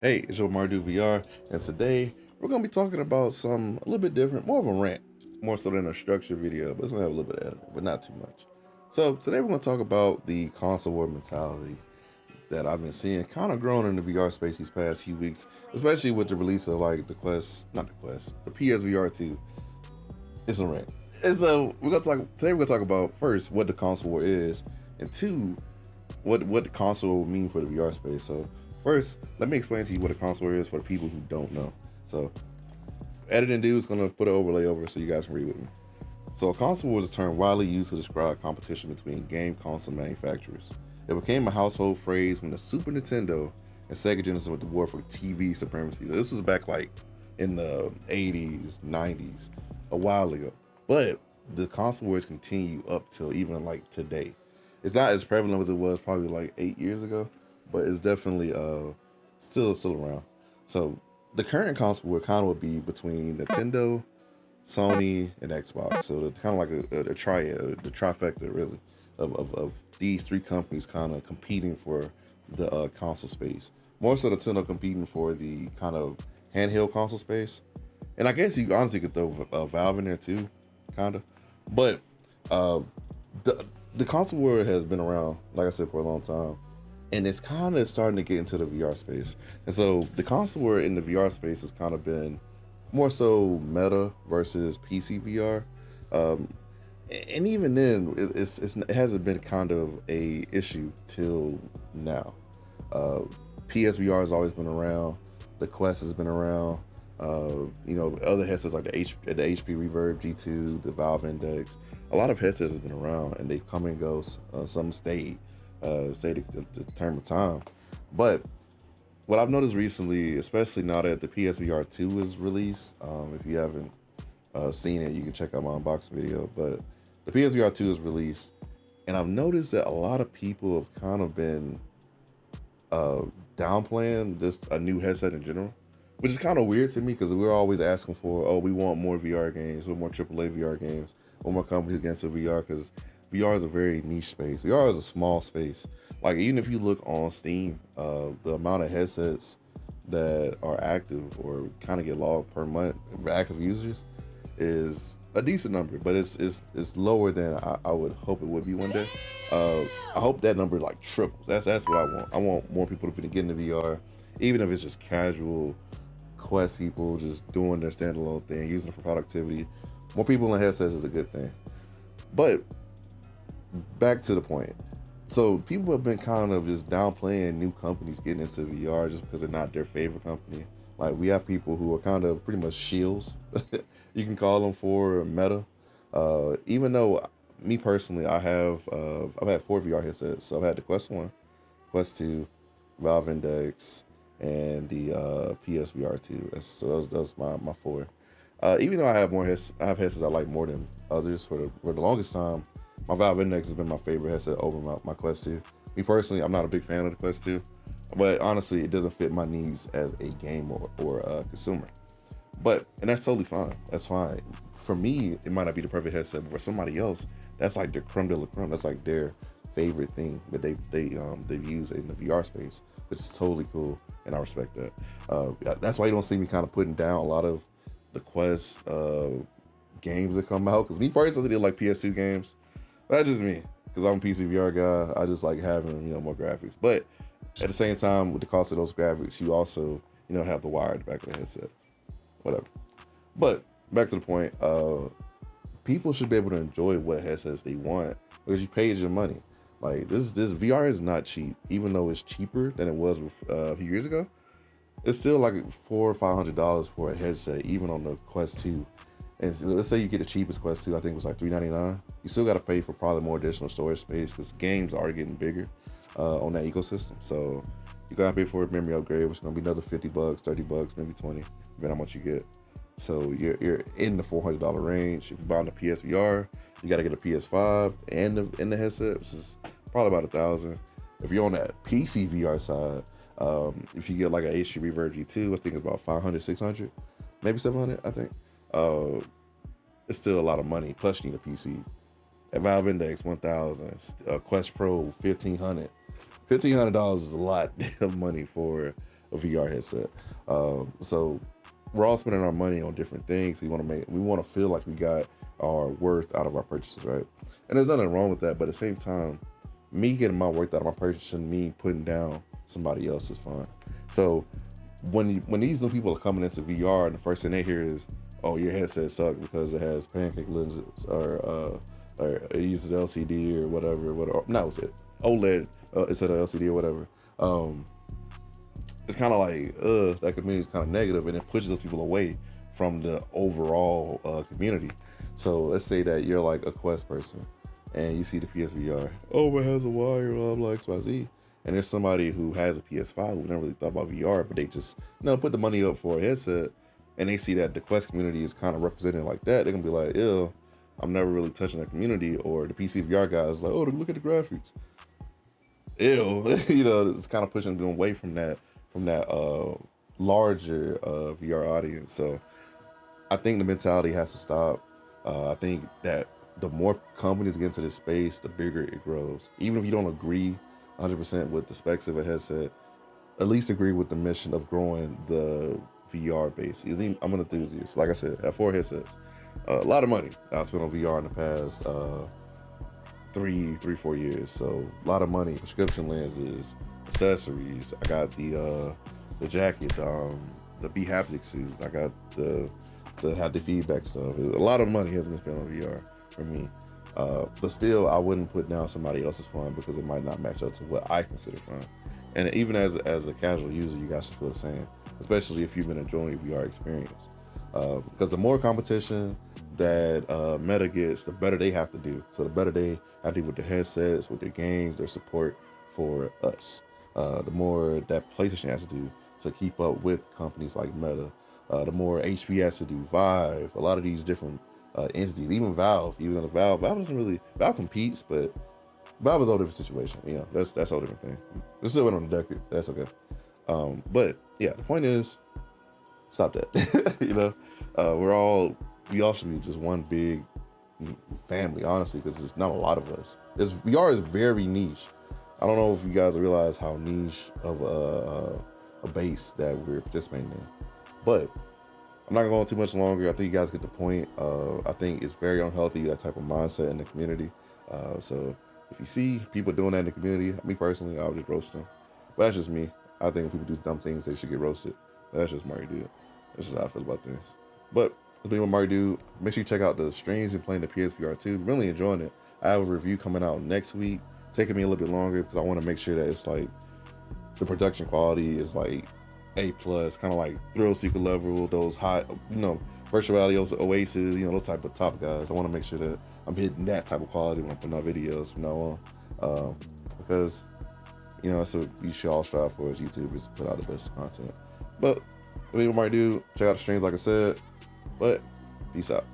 Hey, it's your MartydudeVR, and today we're gonna be talking about some a little bit different, more of a rant, more so than a structured video, but it's gonna have a little bit of editing, but not too much. So today we're gonna talk about the console war mentality that I've been seeing kind of growing in the VR space these past few weeks, especially with the release of like the Quest, not the Quest, the PSVR 2. It's a rant. And so we're gonna talk about first what the console war is, and two, what the console will mean for the VR space. So first, let me explain to you what a console is for the people who don't know. So editing dude is gonna put an overlay over so you guys can read with me. So a console was a term widely used to describe competition between game console manufacturers. It became a household phrase when the Super Nintendo and Sega Genesis went to war for TV supremacy. This was back like in the 80s, 90s, a while ago. But the console wars continue up till even like today. It's not as prevalent as it was probably like 8 years ago, but it's definitely still around. So the current console war kind of would be between Nintendo, Sony, and Xbox. So the kind of like a triad, the trifecta really of these three companies kind of competing for the console space. More so Nintendo competing for the kind of handheld console space. And I guess you honestly could throw Valve in there too, kind of. But uh, the console war has been around, like I said, for a long time. And it's kind of starting to get into the VR space. And so the console war in the VR space has kind of been more so meta versus PC VR. Um, and even then, it hasn't been kind of a issue till now. PSVR has always been around. The Quest has been around. Other headsets like the HP Reverb G2, the Valve Index. A lot of headsets have been around, and they come and go. Some stayed, say the term of time. But what I've noticed recently, especially now that the PSVR 2 is released, if you haven't seen it, you can check out my unboxing video. But the PSVR 2 is released, and I've noticed that a lot of people have kind of been downplaying just a new headset in general, which is kind of weird to me because we're always asking for, oh, we want more VR games, we want more AAA VR games, or more companies against the VR, because VR is a very niche space. VR is a small space. Like even if you look on Steam, the amount of headsets that are active or kind of get logged per month for active users is a decent number, but it's lower than I would hope it would be one day. I hope that number like triples. That's what I want. I want more people to get into VR, even if it's just casual Quest people just doing their standalone thing, using it for productivity. More people in headsets is a good thing. But back to the point. So people have been kind of just downplaying new companies getting into VR just because they're not their favorite company. Like we have people who are kind of pretty much shields, you can call them, for Meta. Even though me personally, I've had 4 VR headsets. So I've had the Quest 1, Quest 2, Valve Index, and the PSVR 2. So those my 4. Even though I have headsets I like more than others. For the longest time, my Valve Index has been my favorite headset over my Quest 2. Me personally, I'm not a big fan of the Quest 2, but honestly, it doesn't fit my needs as a gamer or a consumer. And that's totally fine. That's fine. For me, it might not be the perfect headset, but for somebody else, that's like their creme de la creme. That's like their favorite thing that they've used in the VR space, which is totally cool, and I respect that. That's why you don't see me kind of putting down a lot of the Quest games that come out. Because me personally, did like PS2 games. That's just me, because I'm a PC VR guy. I just like having more graphics. But at the same time, with the cost of those graphics, you also have the wire at the back of the headset. Whatever. But back to the point. People should be able to enjoy what headsets they want because you paid your money. Like this VR is not cheap, even though it's cheaper than it was a few years ago. It's still like $400 or $500 for a headset, even on the Quest 2. And so let's say you get the cheapest Quest 2, I think it was like $399. You still got to pay for probably more additional storage space because games are getting bigger on that ecosystem. So you're gonna pay for a memory upgrade, which is gonna be another $50, $30, maybe 20, depending on how much you get. So you're in the $400 range. If you buy on the PSVR, you got to get a PS5 and the headset, which is probably about $1,000. If you're on that PC VR side, if you get like a HP Reverb G2, I think it's about $500, $600, maybe $700. I think it's still a lot of money. Plus, you need a PC. At Valve Index, $1,000. Quest Pro, $1,500. $1,500 is a lot of money for a VR headset. So we're all spending our money on different things. We want to feel like we got our worth out of our purchases, right? And there's nothing wrong with that, but at the same time, me getting my worth out of my purchase shouldn't mean putting down somebody else's fun. So when these new people are coming into VR, and the first thing they hear is, "Oh, your headset sucks because it has pancake lenses, or it uses LCD or whatever." No, it's OLED instead of LCD or whatever. It's kind of like, that community is kind of negative, and it pushes those people away from the overall community. So let's say that you're like a Quest person, and you see the PSVR. Oh, it has a wire, blah blah XYZ. And there's somebody who has a PS5 who never really thought about VR, but they just put the money up for a headset, and they see that the Quest community is kind of represented like that. They're gonna be like, ew, I'm never really touching that community. Or the PC VR guy is like, oh, look at the graphics. Ew, it's kind of pushing them away from that larger VR audience. So I think the mentality has to stop. I think that the more companies get into this space, the bigger it grows. Even if you don't agree 100% with the specs of a headset, at least agree with the mission of growing the VR base. I'm an enthusiast. Like I said, I have 4 headsets. A lot of money I spent on VR in the past 4 years. So a lot of money, prescription lenses, accessories. I got the jacket, the Be Haptic suit. I got the haptic feedback stuff. A lot of money has been spent on VR for me. But still, I wouldn't put down somebody else's fun because it might not match up to what I consider fun. And even as a casual user, you guys should feel the same, especially if you've been enjoying the VR experience. Because the more competition that Meta gets, the better they have to do. So the better they have to do with their headsets, with their games, their support for us. The more that PlayStation has to do to keep up with companies like Meta. The more HP has to do, Vive, a lot of these different entities, even Valve. Valve doesn't really, Valve competes, but Valve is a whole different situation. That's a whole different thing. We still went on the deck. That's okay. But yeah, the point is, stop that. We all should be just one big family, honestly, because there's not a lot of us. VR is very niche. I don't know if you guys realize how niche of a base that we're participating in, but I'm not gonna go on too much longer. I think you guys get the point. I think it's very unhealthy, that type of mindset in the community. So if you see people doing that in the community, me personally, I'll just roast them. But that's just me. I think when people do dumb things, they should get roasted. But that's just Marty Dude. That's just how I feel about things. But being with Marty Dude, make sure you check out the streams and playing the PSVR 2. Really enjoying it. I have a review coming out next week. It's taking me a little bit longer because I want to make sure that it's like the production quality is like A+, kind of like thrill seeker level, those high, virtual reality Oasis, those type of top guys. I want to make sure that I'm hitting that type of quality when I'm putting out videos from now on, because that's what we should all strive for as YouTubers, to put out the best content. But I mean, what I do, check out the streams like I said. But peace out.